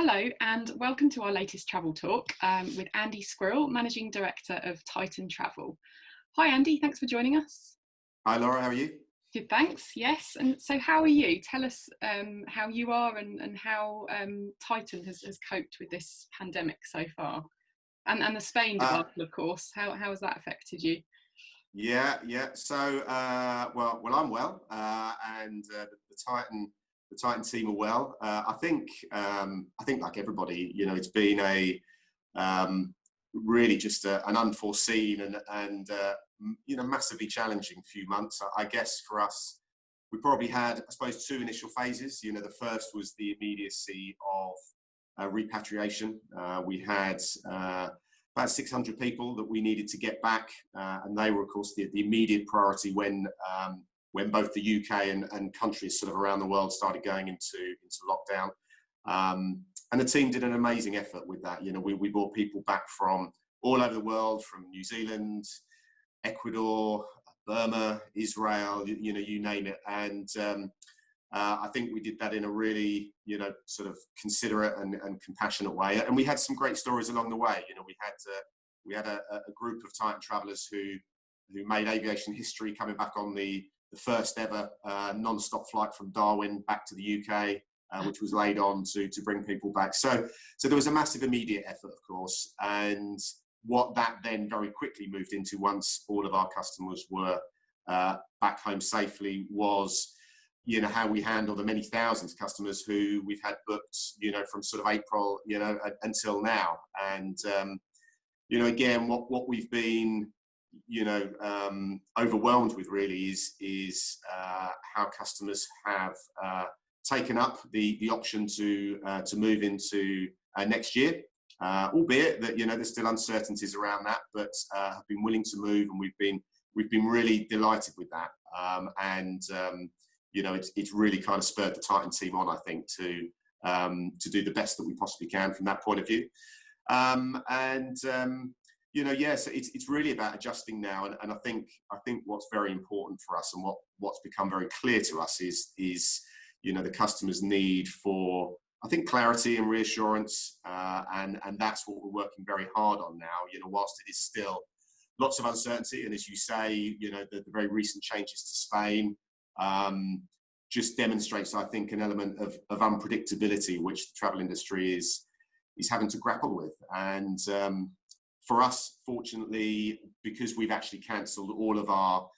Hello and welcome to our latest travel talk with Andy Squirrell, Managing Director of Titan Travel. Hi Andy, thanks for joining us. Hi Laura, how are you? Good, thanks. Yes, and so how are you? Tell us how you are and how Titan has coped with this pandemic so far. And the Spain debacle, of course. How has that affected you? Yeah. So, well, I'm well, and the Titan team are well. I think like everybody, it's been a really just an unforeseen and massively challenging few months. I guess for us, we probably had, I suppose, two initial phases. The first was the immediacy of repatriation. We had about 600 people that we needed to get back, and they were, of course, the immediate priority when both the UK and countries sort of around the world started going into lockdown. And the team did an amazing effort with that. We brought people back from all over the world, from New Zealand, Ecuador, Burma, Israel, you name it. And I think we did that in a really, sort of considerate and compassionate way. And we had some great stories along the way. We had a group of Titan travellers who made aviation history, coming back on the first ever non-stop flight from Darwin back to the UK, which was laid on to bring people back. So there was a massive immediate effort, of course. And what that then very quickly moved into, once all of our customers were back home safely, was how we handle the many thousands of customers who we've had booked, from sort of April, until now. And, again, what we've been, overwhelmed with really is how customers have taken up the option to move into next year, albeit that, there's still uncertainties around that, but have been willing to move, and we've been really delighted with that. It's really kind of spurred the Titan team on, I think, to do the best that we possibly can from that point of view. So it's really about adjusting now. And I think what's very important for us, and what's become very clear to us is the customer's need for, I think, clarity and reassurance. And that's what we're working very hard on now, whilst it is still lots of uncertainty. And as you say, the very recent changes to Spain, just demonstrates, I think, an element of unpredictability which the travel industry is having to grapple with. And for us, fortunately, because we've actually cancelled all of our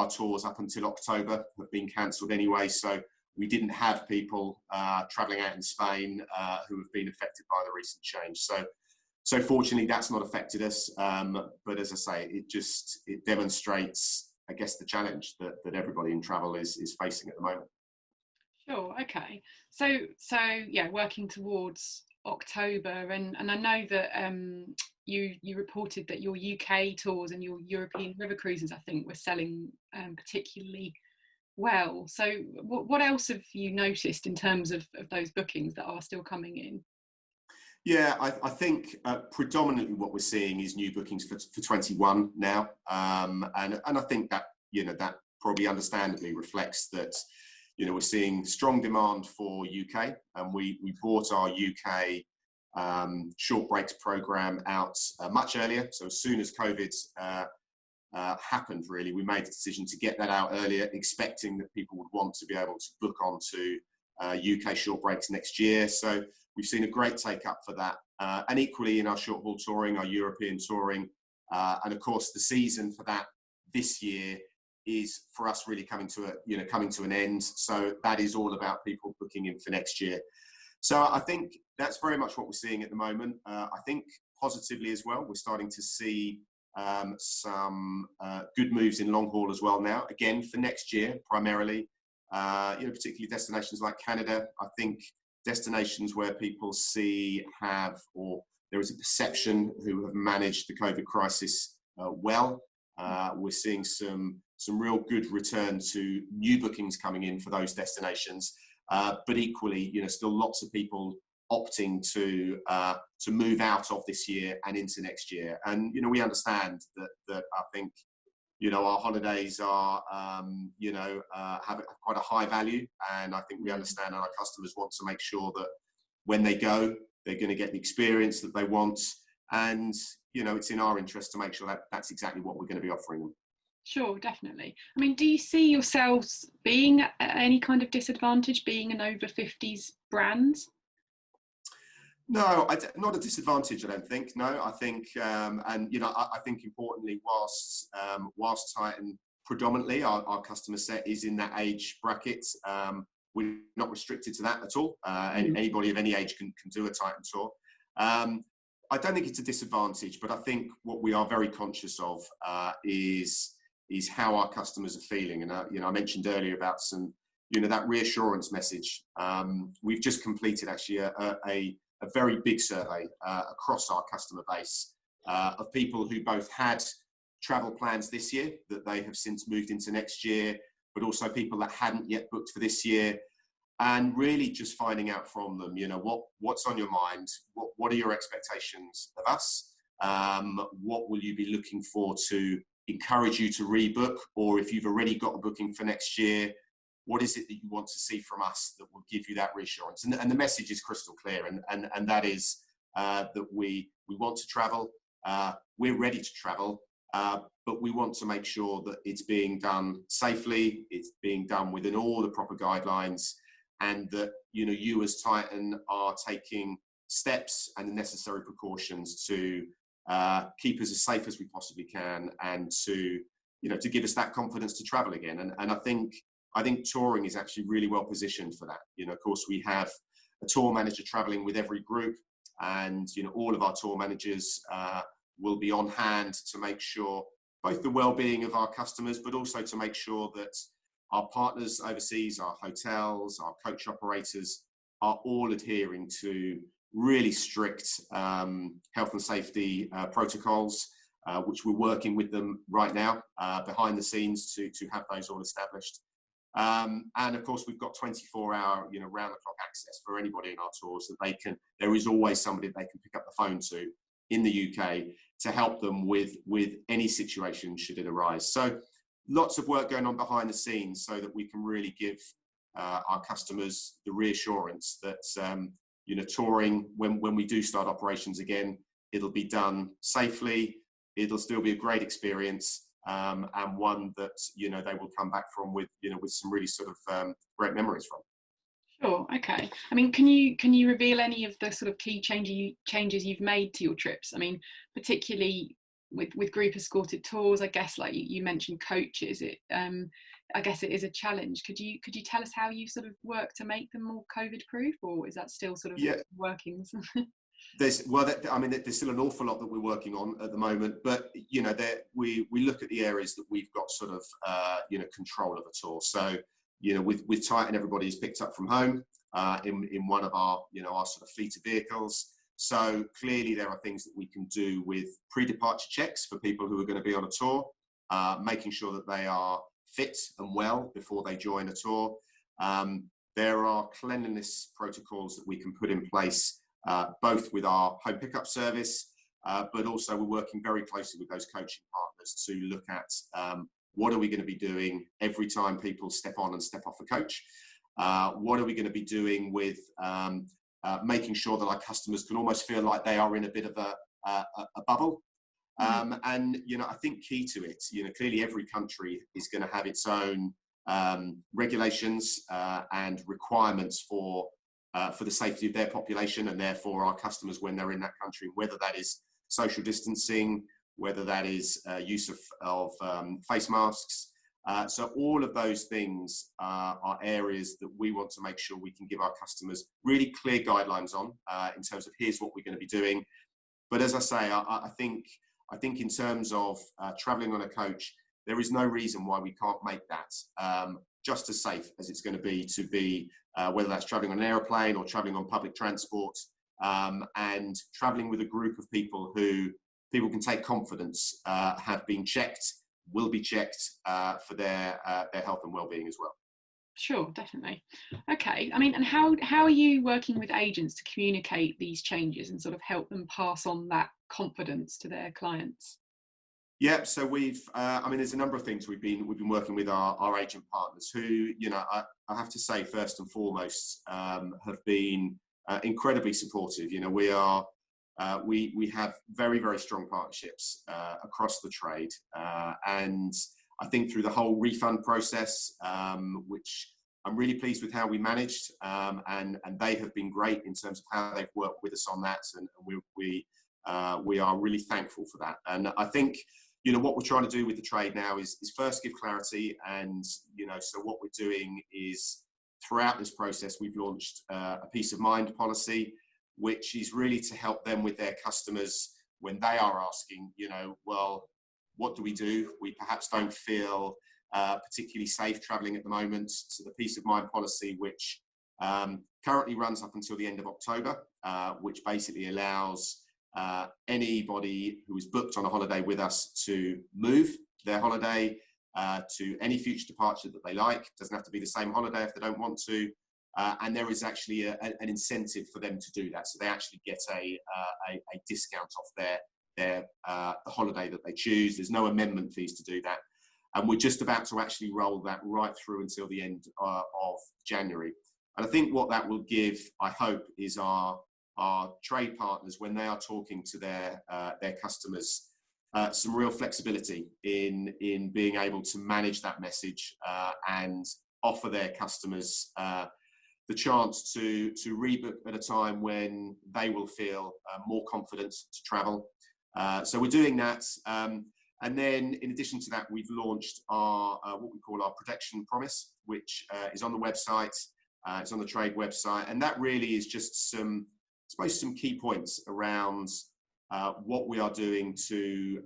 tours up until October, have been cancelled anyway. So we didn't have people travelling out in Spain who have been affected by the recent change. So fortunately, that's not affected us. But as I say, it demonstrates, I guess, the challenge that everybody in travel is facing at the moment. Sure. Okay. So yeah, working towards October, and I know that you reported that your UK tours and your European river cruises, I think, were selling particularly well. So what else have you noticed in terms of those bookings that are still coming in? Yeah, I think predominantly what we're seeing is new bookings for 21 now, and I think that that probably understandably reflects that we're seeing strong demand for UK, and we brought our UK short breaks program out much earlier. So as soon as COVID happened, really, we made the decision to get that out earlier, expecting that people would want to be able to book onto UK short breaks next year. So we've seen a great take up for that, and equally in our short haul touring, our European touring, and of course the season for that this year is for us really coming to an end. So that is all about people booking in for next year. So I think that's very much what we're seeing at the moment. I think positively as well, we're starting to see some good moves in long haul as well now. Again, for next year primarily, particularly destinations like Canada. I think destinations where people or there is a perception who have managed the COVID crisis well. We're seeing some real good return to new bookings coming in for those destinations, but equally, still lots of people opting to move out of this year and into next year. And we understand that I think our holidays are have quite a high value, and I think we understand, and our customers want to make sure that when they go, they're going to get the experience that they want. And, it's in our interest to make sure that that's exactly what we're going to be offering them. Sure, definitely. I mean, do you see yourselves being at any kind of disadvantage being an over 50s brand? No, not a disadvantage, I don't think. No, I think, I think importantly, whilst Titan predominantly our customer set is in that age bracket, we're not restricted to that at all. Anybody of any age can do a Titan tour. I don't think it's a disadvantage, but I think what we are very conscious of is how our customers are feeling. And I mentioned earlier about some, that reassurance message. We've just completed actually a very big survey across our customer base of people who both had travel plans this year that they have since moved into next year, but also people that hadn't yet booked for this year, and really just finding out from them, what's on your mind, what are your expectations of us, what will you be looking for to encourage you to rebook, or if you've already got a booking for next year, what is it that you want to see from us that will give you that reassurance? And the message is crystal clear, and that is that we want to travel, we're ready to travel, but we want to make sure that it's being done safely, it's being done within all the proper guidelines, and that you as Titan are taking steps and the necessary precautions to keep us as safe as we possibly can, and to give us that confidence to travel again. And I think touring is actually really well positioned for that. Of course, we have a tour manager traveling with every group, and all of our tour managers will be on hand to make sure both the well-being of our customers, but also to make sure that our partners overseas, our hotels, our coach operators, are all adhering to really strict health and safety protocols, which we're working with them right now behind the scenes to have those all established. And of course, we've got 24-hour, round-the-clock access for anybody in our tours that there is always somebody they can pick up the phone to in the UK to help them with any situation should it arise. So lots of work going on behind the scenes so that we can really give our customers the reassurance that, touring, when we do start operations again, it'll be done safely, it'll still be a great experience, and one that they will come back from with some really sort of great memories from. Sure. Okay. I mean, can you reveal any of the sort of key changes you've made to your trips? I mean, particularly with group escorted tours, I guess, like you mentioned coaches. I guess it is a challenge. Could you tell us how you sort of work to make them more COVID proof, or is that still sort of workings? There's still an awful lot that we're working on at the moment, but we look at the areas that we've got sort of control of a tour. So with Titan, everybody is picked up from home in one of our our sort of fleet of vehicles. So clearly there are things that we can do with pre-departure checks for people who are going to be on a tour, making sure that they are fit and well before they join a tour. There are cleanliness protocols that we can put in place, both with our home pickup service, but also we're working very closely with those coaching partners to look at what are we going to be doing every time people step on and step off a coach? What are we going to be doing with making sure that our customers can almost feel like they are in a bit of a bubble? And I think key to it, clearly every country is going to have its own regulations and requirements for the safety of their population, and therefore our customers when they're in that country, whether that is social distancing, whether that is use of face masks. So all of those things are areas that we want to make sure we can give our customers really clear guidelines on in terms of here's what we're going to be doing. But as I say, I think in terms of traveling on a coach, there is no reason why we can't make that just as safe as it's going to be whether that's traveling on an aeroplane or traveling on public transport, and traveling with a group of people who people can take confidence have been checked, will be checked for their health and well-being as well. Sure, definitely. Okay. I mean, and how are you working with agents to communicate these changes and sort of help them pass on that confidence to their clients? Yeah, so we've, there's a number of things we've been working with our agent partners who, I have to say, first and foremost, have been incredibly supportive. You know, we have very, very strong partnerships across the trade, and I think through the whole refund process, which I'm really pleased with how we managed, and they have been great in terms of how they've worked with us on that, and we are really thankful for that. And I think, you know, what we're trying to do with the trade now is first give clarity, and, you know, so what we're doing is throughout this process we've launched a peace of mind policy, which is really to help them with their customers when they are asking, you know, well, what do we do? We perhaps don't feel particularly safe traveling at the moment. So the peace of mind policy, which currently runs up until the end of October, which basically allows anybody who is booked on a holiday with us to move their holiday to any future departure that they like. Doesn't have to be the same holiday if they don't want to. And there is actually an incentive for them to do that. So they actually get a discount off the holiday that they choose. There's no amendment fees to do that. And we're just about to actually roll that right through until the end of January. And I think what that will give, I hope, is our trade partners, when they are talking to their customers, some real flexibility in being able to manage that message and offer their customers the chance to rebook at a time when they will feel more confident to travel. So we're doing that. And then in addition to that, we've launched our what we call our protection promise, which is on the website. It's on the trade website. And that really is just some key points around what we are doing to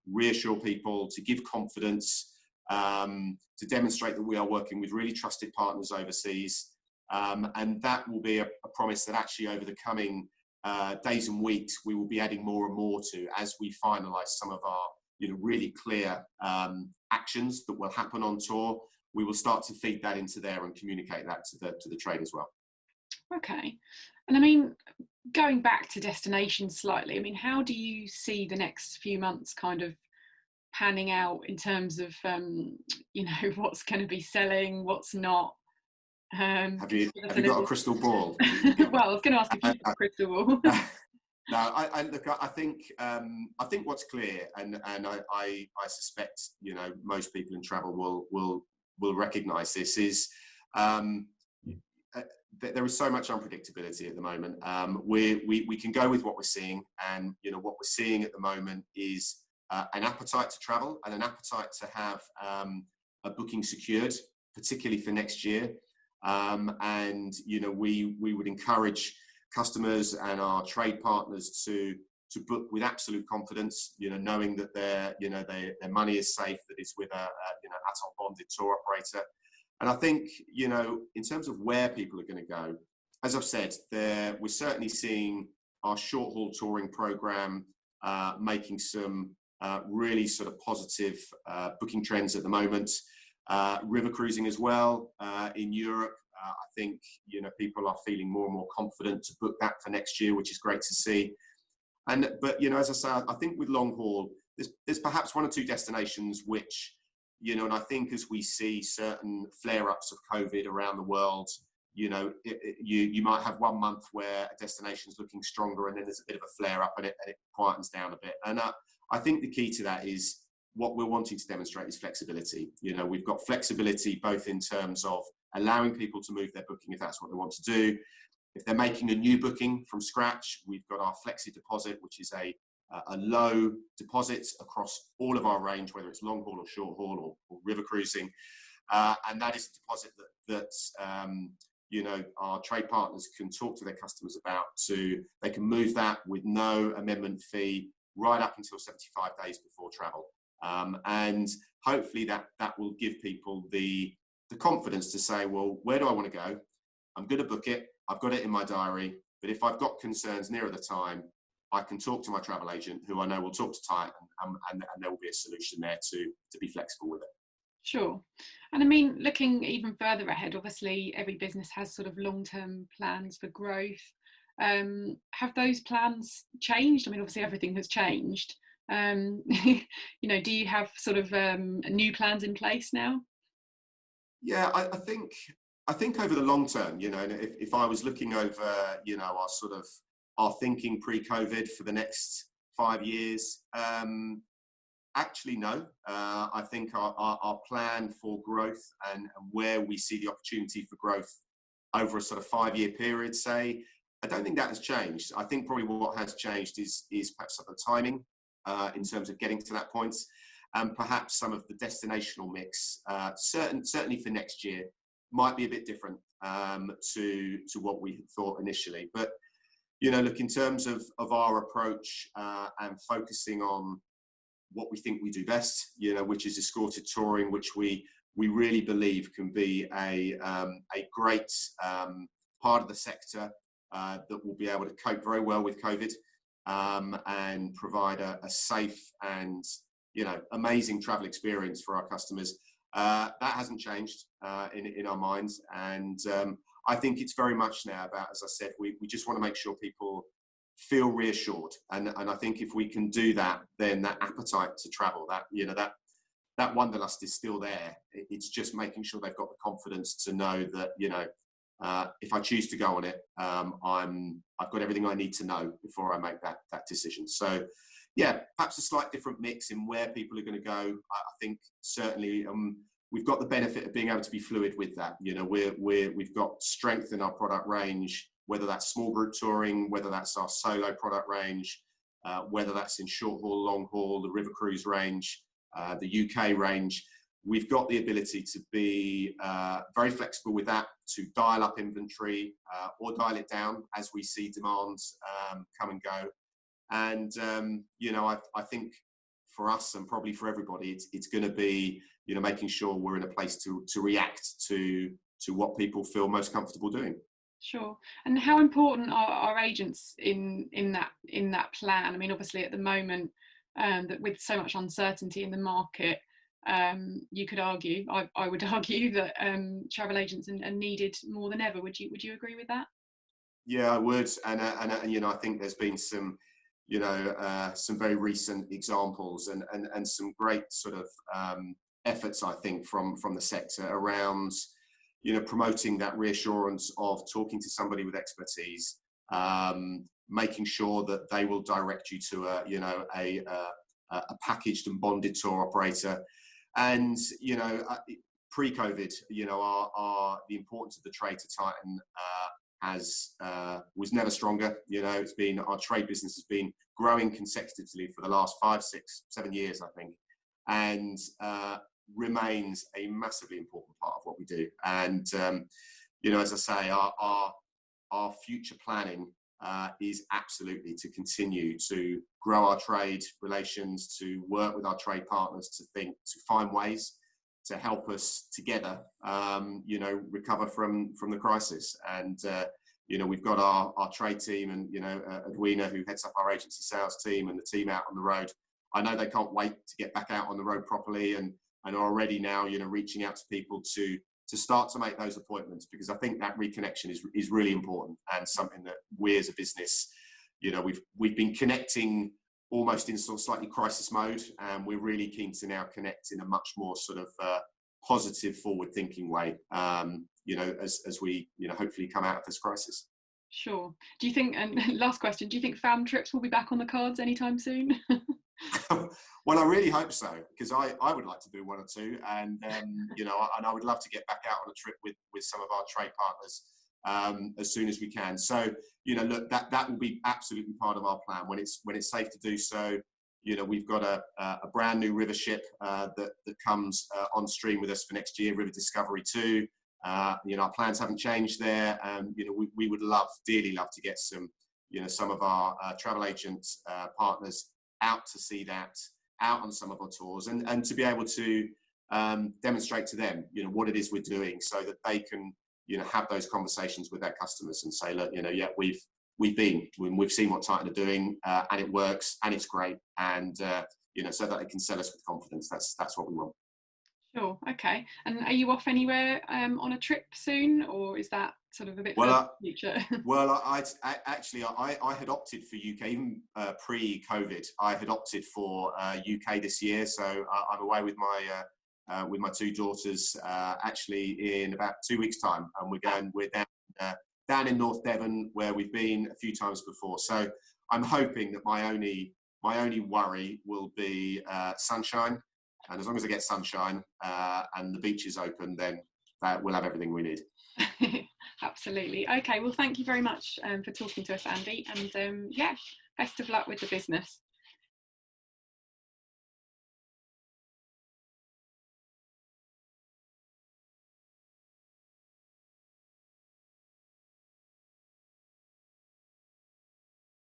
reassure people, to give confidence, to demonstrate that we are working with really trusted partners overseas. And that will be a promise that actually over the coming days and weeks, we will be adding more and more to as we finalise some of our, you know, really clear actions that will happen on tour. We will start to feed that into there and communicate that to the trade as well. Okay. And I mean, going back to destinations slightly, I mean, how do you see the next few months kind of panning out in terms of, you know, what's going to be selling, what's not? Have you got a crystal ball? Well, I was going to ask if you've got a crystal ball. No, I think what's clear, and I suspect, you know, most people in travel will recognise this, is there is so much unpredictability at the moment. We can go with what we're seeing, and, you know, what we're seeing at the moment is an appetite to travel and an appetite to have a booking secured, particularly for next year. And, you know, we would encourage customers and our trade partners to book with absolute confidence, you know, knowing that their money is safe, that it's with a ATOL bonded tour operator. And I think, you know, in terms of where people are going to go, as I've said, we're certainly seeing our short haul touring program making some really sort of positive booking trends at the moment. River cruising as well in Europe. I think, you know, people are feeling more and more confident to book that for next year, which is great to see. But, you know, as I say, I think with long haul, there's perhaps one or two destinations which, you know, and I think as we see certain flare-ups of COVID around the world, you know, you might have 1 month where a destination is looking stronger, and then there's a bit of a flare-up and it quietens down a bit. And I think the key to that is what we're wanting to demonstrate is flexibility. You know, we've got flexibility both in terms of allowing people to move their booking if that's what they want to do. If they're making a new booking from scratch, we've got our flexi deposit, which is a low deposit across all of our range, whether it's long haul or short haul or river cruising. And that is a deposit that you know, our trade partners can talk to their customers about. They can move that with no amendment fee right up until 75 days before travel. And hopefully that will give people the confidence to say, well, where do I want to go? I'm going to book it. I've got it in my diary. But if I've got concerns nearer the time, I can talk to my travel agent, who I know will talk to Titan, and there will be a solution there to be flexible with it. Sure. And I mean, looking even further ahead, obviously every business has sort of long-term plans for growth. Have those plans changed? I mean, obviously everything has changed. You know, do you have sort of new plans in place now? Yeah, I think I think over the long term, and if I was looking over, our thinking pre-COVID for the next 5 years, actually, no. I think our plan for growth and where we see the opportunity for growth over a sort of 5-year period, say, I don't think that has changed. I think probably what has changed is perhaps some of the timing in terms of getting to that point, and perhaps some of the destinational mix. Certainly for next year might be a bit different to what we thought initially. But look, in terms of our approach and focusing on what we think we do best, which is escorted touring, which we really believe can be a great part of the sector that will be able to cope very well with COVID and provide a safe and amazing travel experience for our customers. That hasn't changed in our minds, and I think it's very much now about, as I said, we just want to make sure people feel reassured, and I think if we can do that, then that appetite to travel, that wanderlust is still there. It's just making sure they've got the confidence to know that if I choose to go on it, I've got everything I need to know before I make that decision. So yeah, perhaps a slight different mix in where people are going to go. I think certainly we've got the benefit of being able to be fluid with that. We've got strength in our product range, whether that's small group touring, whether that's our solo product range, whether that's in short haul, long haul, the river cruise range, the UK range. We've got the ability to be very flexible with that, to dial up inventory or dial it down as we see demands come and go. And I think for us, and probably for everybody, it's going to be making sure we're in a place to react to what people feel most comfortable doing. Sure. And how important are agents in that plan? I mean, obviously at the moment, that with so much uncertainty in the market, you could argue, I would argue that travel agents are needed more than ever. Would you agree with that? Yeah, I would, and I think there's been some some very recent examples and some great sort of efforts, I think, from the sector around promoting that reassurance of talking to somebody with expertise, making sure that they will direct you to a packaged and bonded tour operator. And pre-COVID, the importance of the trade to Titan was never stronger. It's been, our trade business has been growing consecutively for the last 5, 6, 7 years, I think, and remains a massively important part of what we do. And as I say, our future planning is absolutely to continue to grow our trade relations, to work with our trade partners, to find ways to help us together, recover from the crisis. And we've got our trade team and Edwina, who heads up our agency sales team, and the team out on the road. I know they can't wait to get back out on the road properly, and are already now reaching out to people to start to make those appointments, because I think that reconnection is really important, and something that we as a business, we've been connecting almost in sort of slightly crisis mode, and we're really keen to now connect in a much more sort of positive, forward-thinking way, as we hopefully come out of this crisis. Sure. Do you think, and last question, do you think fam trips will be back on the cards anytime soon? Well, I really hope so, because I would like to do 1 or 2, and and I would love to get back out on a trip with some of our trade partners as soon as we can. So look, that will be absolutely part of our plan when it's safe to do so. We've got a brand new river ship that comes on stream with us for next year, River Discovery 2. Our plans haven't changed there. We would dearly love to get some of our travel agent partners out to see that, out on some of our tours, and to be able to demonstrate to them what it is we're doing, so that they can have those conversations with their customers and say, look, yeah, we've seen what Titan are doing, and it works, and it's great, and so that they can sell us with confidence. That's what we want. Sure. Okay. And are you off anywhere on a trip soon, or is that sort of a bit further future? Well, I had opted for UK even pre-COVID. I had opted for UK this year, so I'm away with with my two daughters actually in about 2 weeks' time, and we're down in North Devon, where we've been a few times before. So I'm hoping that my only worry will be sunshine, and as long as I get sunshine and the beach is open, then we'll have everything we need. Absolutely. Okay, well, thank you very much for talking to us, Andy, and yeah, best of luck with the business.